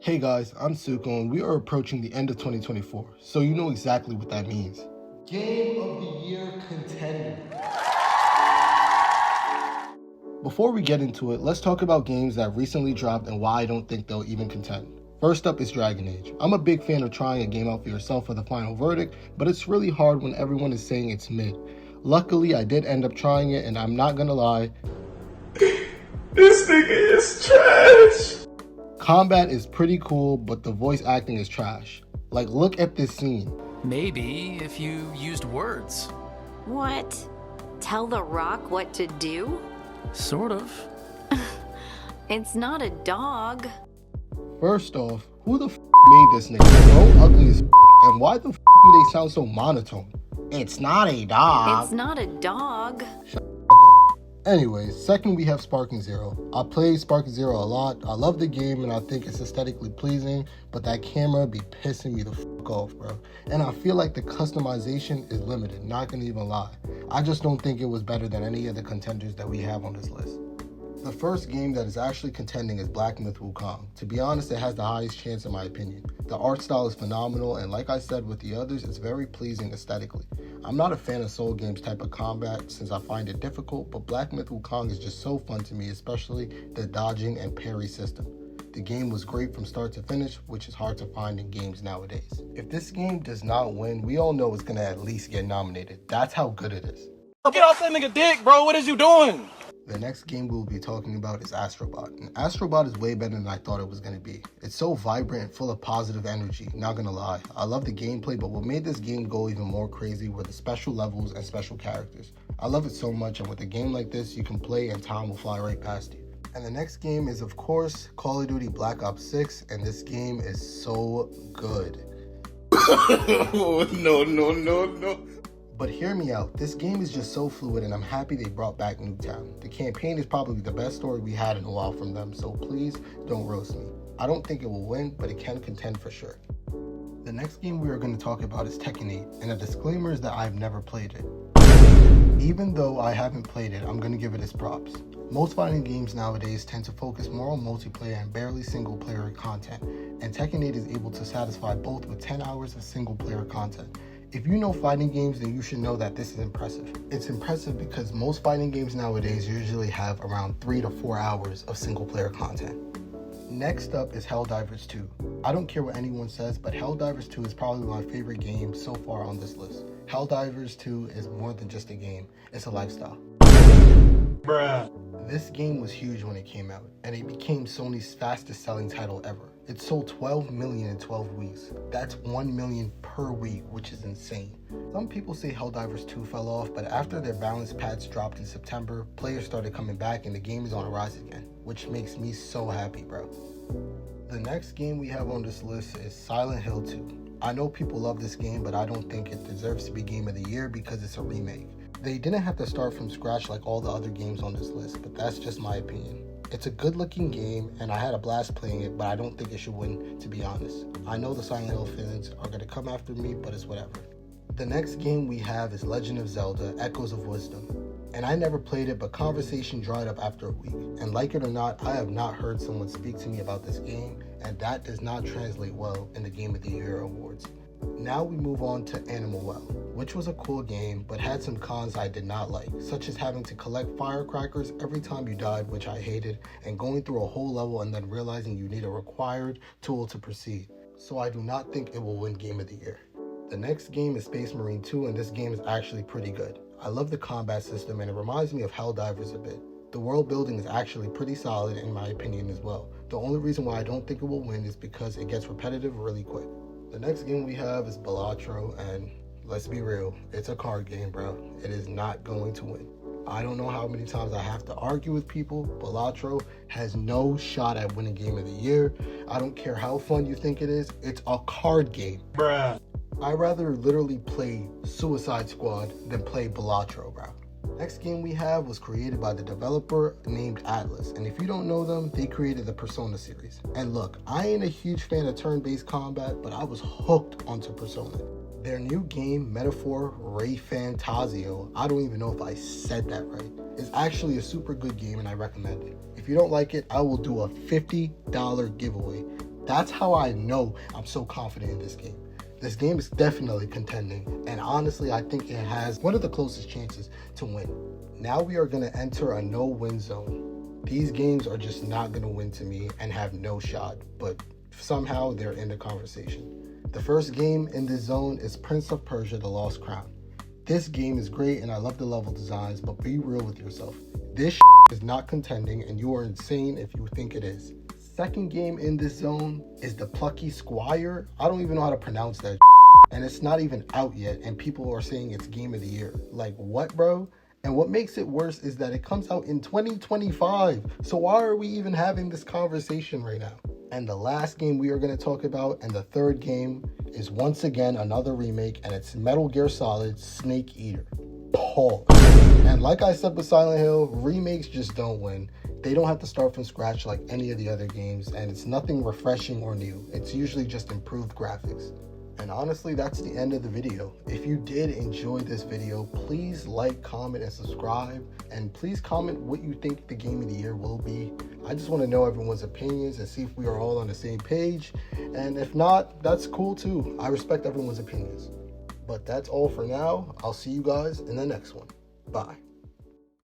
Hey guys, I'm Suko and we are approaching the end of 2024, so you know exactly what that means. Game of the Year Contender. Before we get into it, let's talk about games that recently dropped and why I don't think they'll even contend. First up is Dragon Age. I'm a big fan of trying a game out for yourself for the final verdict, but it's really hard when everyone is saying it's mid. Luckily, I did end up trying it, and I'm not gonna lie, this nigga is trash. combat is pretty cool, but the voice acting is trash. Like, look at this scene. Maybe if you used words. What? Tell the rock what to do? Sort of. It's not a dog. First off, who the made this nigga so ugly as and why the do they sound so monotone? It's not a dog. It's not a dog. Anyways, second we have Sparking Zero. I played Sparking Zero a lot. I love the game and I think it's aesthetically pleasing, but that camera be pissing me the off, bro. And I feel like the customization is limited, not gonna even lie. I just don't think it was better than any of the contenders that we have on this list. The first game that is actually contending is Black Myth Wukong. To be honest, it has the highest chance in my opinion. The art style is phenomenal, and like I said with the others, it's very pleasing aesthetically. I'm not a fan of Soul Games type of combat since I find it difficult, but Black Myth Wukong is just so fun to me, especially the dodging and parry system. The game was great from start to finish, which is hard to find in games nowadays. If this game does not win, we all know it's gonna at least get nominated. That's how good it is. Get off that nigga dick, bro. What is you doing? The next game we'll be talking about is Astrobot. And Astrobot is way better than I thought it was going to be. It's so vibrant and full of positive energy, not gonna lie. I love the gameplay, but what made this game go even more crazy were the special levels and special characters. I love it so much, and with a game like this, you can play and time will fly right past you. And the next game is, of course, Call of Duty Black Ops 6, and this game is so good. No. But hear me out, this game is just so fluid and I'm happy they brought back Nuketown. The campaign is probably the best story we had in a while from them, so please don't roast me. I don't think it will win, but it can contend for sure. The next game we are going to talk about is Tekken 8, and a disclaimer is that I've never played it. Even though I haven't played it, I'm going to give it its props. Most fighting games nowadays tend to focus more on multiplayer and barely single player content, and Tekken 8 is able to satisfy both with 10 hours of single player content. If you know fighting games, then you should know that this is impressive. It's impressive because most fighting games nowadays usually have around 3 to 4 hours of single player content. Next up is Helldivers 2. I don't care what anyone says, but Helldivers 2 is probably my favorite game so far on this list. Helldivers 2 is more than just a game, it's a lifestyle. Bruh. This game was huge when it came out, and it became Sony's fastest selling title ever. It sold 12 million in 12 weeks. That's 1 million per week, which is insane. Some people say Helldivers 2 fell off, but after their balance patch dropped in September, players started coming back and the game is on a rise again, which makes me so happy, bro. The next game we have on this list is Silent Hill 2. I know people love this game, but I don't think it deserves to be Game of the Year because it's a remake. They didn't have to start from scratch like all the other games on this list, but that's just my opinion. It's a good looking game and I had a blast playing it, but I don't think it should win, to be honest. I know the Silent Hill fans are going to come after me, but it's whatever. The next game we have is Legend of Zelda Echoes of Wisdom. And I never played it, but conversation dried up after a week. And like it or not, I have not heard someone speak to me about this game, and that does not translate well in the Game of the Year awards. Now we move on to Animal Well, which was a cool game, but had some cons I did not like, such as having to collect firecrackers every time you died, which I hated, and going through a whole level and then realizing you need a required tool to proceed. So I do not think it will win Game of the Year. The next game is Space Marine 2, and this game is actually pretty good. I love the combat system and it reminds me of Helldivers a bit. The world building is actually pretty solid in my opinion as well. The only reason why I don't think it will win is because it gets repetitive really quick. The next game we have is Balatro, and let's be real, it's a card game, bro. It is not going to win. I don't know how many times I have to argue with people. Balatro has no shot at winning Game of the Year. I don't care how fun you think it is, it's a card game. Bruh. I'd rather literally play Suicide Squad than play Balatro, bro. Next game we have was created by the developer named Atlas, and if you don't know them, they created the Persona series. And look, I ain't a huge fan of turn-based combat, but I was hooked onto Persona. Their new game, Metaphor Ray Fantasio, I don't even know if I said that right, is actually a super good game and I recommend it. If you don't like it, I will do a $50 giveaway. That's how I know I'm so confident in this game. This game is definitely contending, and honestly, I think it has one of the closest chances to win. Now we are going to enter a no-win zone. These games are just not going to win to me and have no shot, but somehow they're in the conversation. The first game in this zone is Prince of Persia: The Lost Crown. This game is great and I love the level designs, but be real with yourself. This is not contending and you are insane if you think it is. Second game in this zone is The Plucky Squire. I don't even know how to pronounce that and it's not even out yet and people are saying it's game of the year. Like what, bro? And what makes it worse is that it comes out in 2025. So why are we even having this conversation right now? And the last game we are going to talk about, and the third game, is once again another remake, and it's Metal Gear Solid Snake Eater. Pause. And like I said with Silent Hill, remakes just don't win. They don't have to start from scratch like any of the other games, and it's nothing refreshing or new. It's usually just improved graphics. And honestly, that's the end of the video. If you did enjoy this video, please like, comment, and subscribe. And please comment what you think the game of the year will be. I just want to know everyone's opinions and see if we are all on the same page. And if not, that's cool too. I respect everyone's opinions. But that's all for now. I'll see you guys in the next one. Bye.